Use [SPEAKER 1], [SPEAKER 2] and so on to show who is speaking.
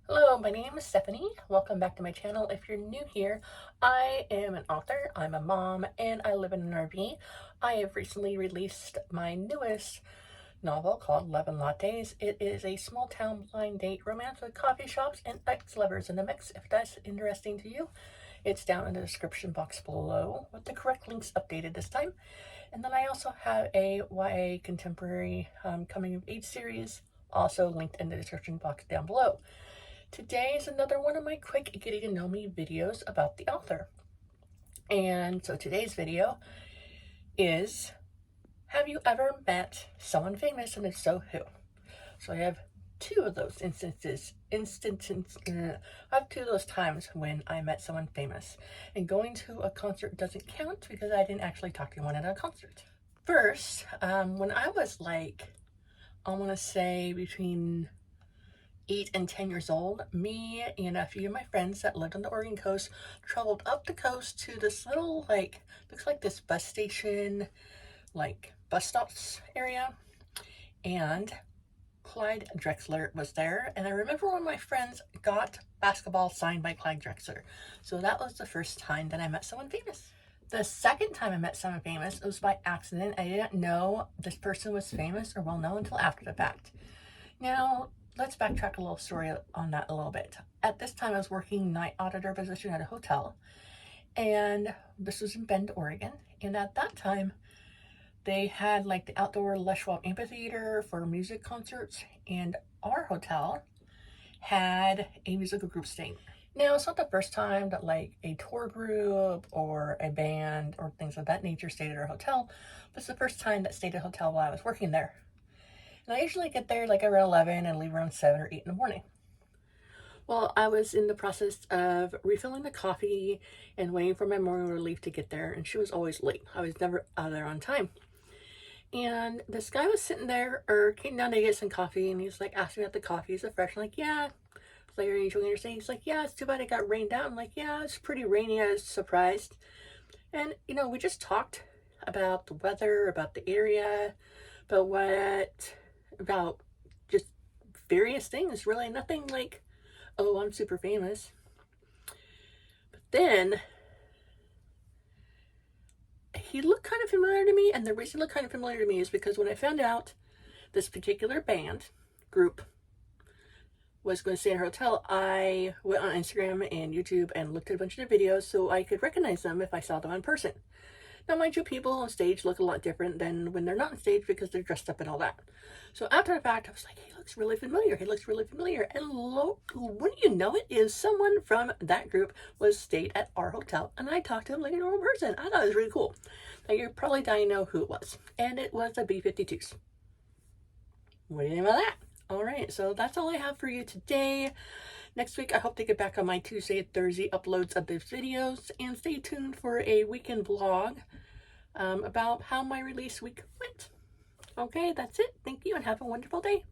[SPEAKER 1] Hello, my name is Stephanie. Welcome back to my channel. If you're new here, I am an author, I'm a mom, and I live in an RV. I have recently released my newest novel called Love and Lattes. It is a small town blind date romance with coffee shops and ex-lovers in the mix. If that's interesting to you, it's down in the description box below with the correct links updated this time. And then I also have a YA contemporary coming of age series also linked in the description box down below. Today is another one of my quick getting to know me videos about the author. And so today's video is, have you ever met someone famous, and if so, who? So I have two of those I have two of those times when I met someone famous. And going to a concert doesn't count because I didn't actually talk to anyone at a concert. First, when I was like, I want to say between 8 and 10 years old, me and a few of my friends that lived on the Oregon coast traveled up the coast to this little, like, looks like this bus station, like bus stops area. And Clyde Drexler was there. And I remember when my friends got basketball signed by Clyde Drexler. So that was the first time that I met someone famous. The second time I met someone famous, it was by accident. I didn't know this person was famous or well known until after the fact. Now, let's backtrack a little story on that a little bit. At this time, I was working night auditor position at a hotel, and this was in Bend, Oregon. And at that time, they had like the outdoor Les Schwab amphitheater for music concerts, and our hotel had a musical group staying. Now, it's not the first time that like a tour group or a band or things of that nature stayed at our hotel, but it's the first time that stayed at a hotel while I was working there. And I usually get there like around 11 and leave around 7 or 8 in the morning. Well, I was in the process of refilling the coffee and waiting for my morning relief to get there, and she was always late. I was never out there on time. And this guy was sitting there, or came down to get some coffee, and he's like asking me if the coffee is fresh. I'm like, yeah. I was like, are you enjoying your stay? He's like, yeah, it's too bad it got rained out. I'm like, yeah, it's pretty rainy. I was surprised. And, you know, we just talked about the weather, about the area, about just various things, really nothing like, oh, I'm super famous. But then he looked kind of familiar to me, and the reason he looked kind of familiar to me is because when I found out this particular band group was going to stay in a hotel, I went on Instagram and YouTube and looked at a bunch of their videos so I could recognize them if I saw them in person. Now, mind you, people on stage look a lot different than when they're not on stage because they're dressed up and all that. So after the fact, I was like, he looks really familiar. He looks really familiar. And wouldn't you know it, is someone from that group stayed at our hotel, and I talked to him like a normal person. I thought it was really cool. Now, you're probably dying to know who it was. And it was the B-52s. What do you think about that? All right, so that's all I have for you today. Next week, I hope to get back on my Tuesday and Thursday uploads of these videos, and stay tuned for a weekend vlog about how my release week went. Okay, that's it. Thank you, and have a wonderful day.